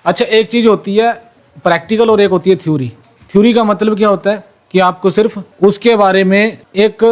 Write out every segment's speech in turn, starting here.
अच्छा, एक चीज़ होती है प्रैक्टिकल और एक होती है थ्योरी। थ्योरी का मतलब क्या होता है कि आपको सिर्फ उसके बारे में एक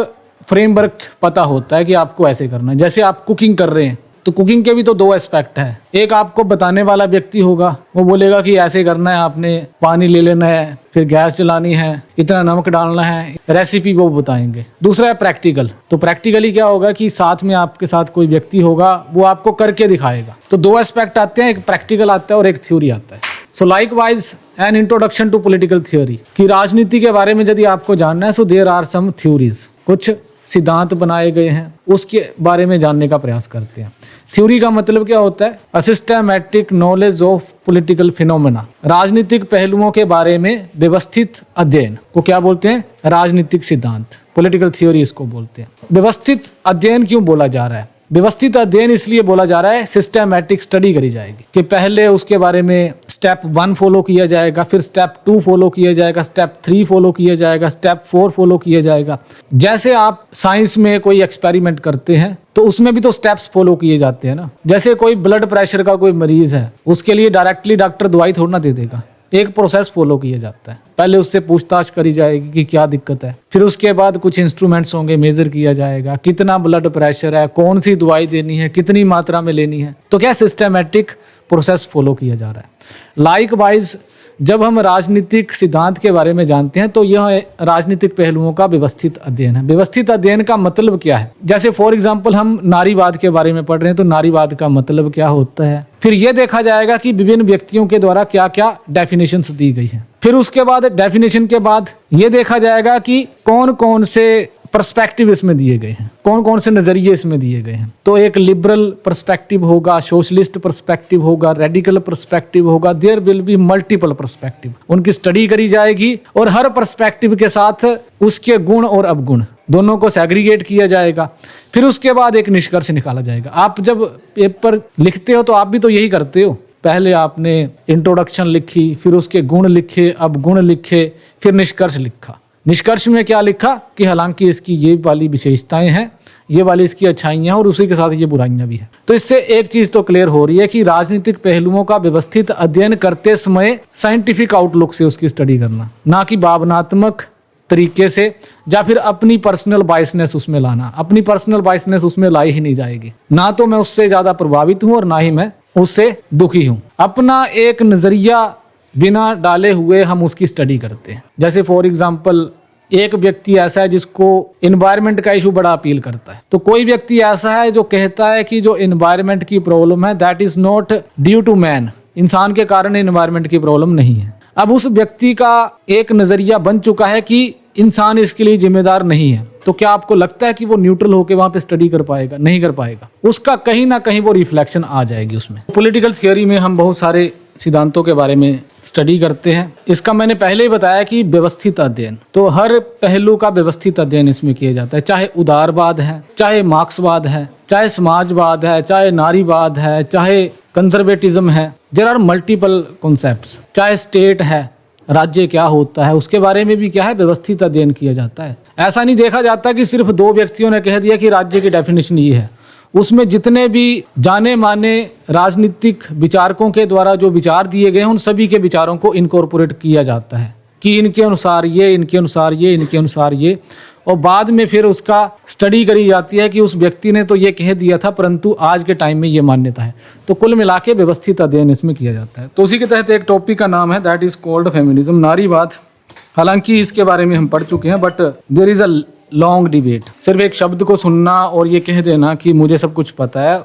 फ्रेमवर्क पता होता है कि आपको ऐसे करना है। जैसे आप कुकिंग कर रहे हैं तो कुकिंग के भी तो दो एस्पेक्ट है। एक आपको बताने वाला व्यक्ति होगा, वो बोलेगा कि ऐसे करना है, आपने पानी ले लेना है, फिर गैस जलानी है, इतना नमक डालना है, रेसिपी वो बताएंगे। दूसरा है प्रैक्टिकल। तो प्रैक्टिकली क्या होगा कि साथ में आपके साथ कोई व्यक्ति होगा, वो आपको करके दिखाएगा। तो दो एस्पेक्ट आते हैं, एक प्रैक्टिकल आता है और एक थ्योरी आता है। So likewise an introduction to political theory, कि राजनीति के बारे में यदि आपको जानना है, so there are some theories, कुछ सिद्धांत बनाए गए हैं, उसके बारे में जानने का प्रयास करते हैं। थ्योरी का मतलब क्या होता है? A systematic knowledge of political phenomena, राजनीतिक पहलुओं के बारे में व्यवस्थित अध्ययन को क्या बोलते हैं? राजनीतिक सिद्धांत, पॉलिटिकल थ्योरी इसको बोलते हैं। व्यवस्थित अध्ययन क्यों बोला जा रहा है? व्यवस्थित अध्ययन इसलिए बोला जा रहा है, सिस्टमैटिक स्टडी करी जाएगी कि पहले उसके बारे में स्टेप 1 फॉलो किया जाएगा, फिर स्टेप 2 फॉलो किया जाएगा, स्टेप 3 फॉलो किया जाएगा, स्टेप 4 फॉलो किया जाएगा। जैसे आप साइंस में कोई एक्सपेरिमेंट करते हैं तो उसमें भी तो स्टेप्स फॉलो किए जाते हैं ना। जैसे कोई ब्लड प्रेशर का कोई मरीज है, उसके लिए डायरेक्टली डॉक्टर दवाई थोड़ा ना दे देगा, एक प्रोसेस फॉलो किया जाता है। पहले उससे पूछताछ करी जाएगी कि क्या दिक्कत है, फिर उसके बाद कुछ इंस्ट्रूमेंट्स होंगे, मेजर किया जाएगा कितना ब्लड प्रेशर है, कौन सी दवाई देनी है, कितनी मात्रा में लेनी है। तो क्या सिस्टमैटिक प्रोसेस फॉलो किया जा रहा है। लाइकवाइज जब हम राजनीतिक सिद्धांत के बारे में जानते हैं तो यह राजनीतिक पहलुओं का व्यवस्थित अध्ययन है। व्यवस्थित अध्ययन का मतलब क्या है? जैसे फॉर एग्जांपल हम नारीवाद के बारे में पढ़ रहे हैं तो नारीवाद का मतलब क्या होता है, फिर यह देखा जाएगा कि विभिन्न व्यक्तियों के द्वारा क्या क्या डेफिनेशंस दी गई हैं। फिर उसके बाद डेफिनेशन के बाद यह देखा जाएगा कि कौन कौन से पर्सपेक्टिव इसमें दिए गए हैं, कौन कौन से नजरिए इसमें दिए गए हैं। तो एक लिबरल पर्सपेक्टिव होगा, सोशलिस्ट पर्सपेक्टिव होगा, रेडिकल पर्सपेक्टिव होगा, there will be multiple perspective. उनकी स्टडी करी जाएगी और हर पर्सपेक्टिव के साथ उसके गुण और अवगुण दोनों को सेग्रीगेट किया जाएगा। फिर उसके बाद एक निष्कर्ष निकाला जाएगा। आप जब पेपर लिखते हो तो आप भी तो यही करते हो, पहले आपने इंट्रोडक्शन लिखी, फिर उसके गुण लिखे, अवगुण लिखे, फिर निष्कर्ष लिखा। निष्कर्ष में क्या लिखा कि हालांकि इसकी ये वाली विशेषताएं हैं, ये वाली इसकी अच्छाइयां हैं और उसी के साथ ये बुराइयां भी हैं। तो इससे एक चीज तो क्लियर हो रही है कि राजनीतिक पहलुओं का व्यवस्थित अध्ययन करते समय साइंटिफिक आउटलुक से उसकी स्टडी करना, ना कि भावनात्मक तरीके से या फिर अपनी पर्सनल बायसनेस उसमें लाना। अपनी पर्सनल बायसनेस उसमें लाई ही नहीं जाएगी। ना तो मैं उससे ज्यादा प्रभावित हूं और ना ही मैं उससे दुखी हूं। अपना एक नजरिया बिना डाले हुए हम उसकी स्टडी करते हैं। जैसे फॉर एग्जांपल एक व्यक्ति ऐसा है जिसको इन्वायरमेंट का इशू बड़ा अपील करता है, तो कोई व्यक्ति ऐसा है जो कहता है कि जो इन्वायरमेंट की प्रॉब्लम है that is not due to man, इंसान के कारण इन्वायरमेंट की प्रॉब्लम नहीं है। अब उस व्यक्ति का एक नजरिया बन चुका है कि इंसान इसके लिए जिम्मेदार नहीं है। तो क्या आपको लगता है कि वो न्यूट्रल होकर वहां पे स्टडी कर पाएगा? नहीं कर पाएगा। उसका कहीं ना कहीं वो रिफ्लेक्शन आ जाएगी उसमें। पॉलिटिकल थियोरी में हम बहुत सारे सिद्धांतों के बारे में स्टडी करते हैं। इसका मैंने पहले ही बताया कि व्यवस्थित अध्ययन, तो हर पहलू का व्यवस्थित अध्ययन इसमें किया जाता है। चाहे उदारवाद है, चाहे मार्क्सवाद है, चाहे समाजवाद है, चाहे नारीवाद है, चाहे कंजर्वेटिज्म है, देयर आर मल्टीपल कॉन्सेप्ट्स। चाहे स्टेट है, राज्य क्या होता है, उसके बारे में भी क्या है, व्यवस्थित अध्ययन किया जाता है। ऐसा नहीं देखा जाता कि सिर्फ 2 व्यक्तियों ने कह दिया कि राज्य की डेफिनेशन ये है। उसमें जितने भी जाने माने राजनीतिक विचारकों के द्वारा जो विचार दिए गए हैं, उन सभी के विचारों को इनकॉर्पोरेट किया जाता है कि इनके अनुसार ये, इनके अनुसार ये, इनके अनुसार ये, और बाद में फिर उसका स्टडी करी जाती है कि उस व्यक्ति ने तो ये कह दिया था परंतु आज के टाइम में ये मान्यता है। तो कुल मिला के व्यवस्थित अध्ययन इसमें किया जाता है। तो उसी के तहत एक टॉपिक का नाम है दैट इज कॉल्ड फेमिनिज्म, नारीवाद। हालांकि इसके बारे में हम पढ़ चुके हैं, but there is a long debate. सिर्फ एक शब्द को सुनना और ये कह देना कि मुझे सब कुछ पता है,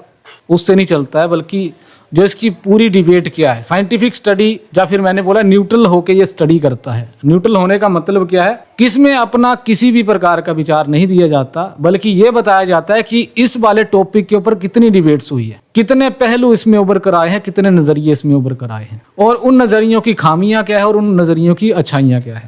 उससे नहीं चलता है, बल्कि जो इसकी पूरी डिबेट क्या है, साइंटिफिक स्टडी, या फिर मैंने बोला न्यूट्रल होके ये स्टडी करता है। न्यूट्रल होने का मतलब क्या है कि इसमें अपना किसी भी प्रकार का विचार नहीं दिया जाता, बल्कि ये बताया जाता है कि इस वाले टॉपिक के ऊपर कितनी डिबेट्स हुई है, कितने पहलू इसमें उभर कर आए हैं, कितने नजरिए इसमें उभर कर आए हैं, और उन नजरियों की खामियां क्या है और उन नजरियों की अच्छाइयां क्या है।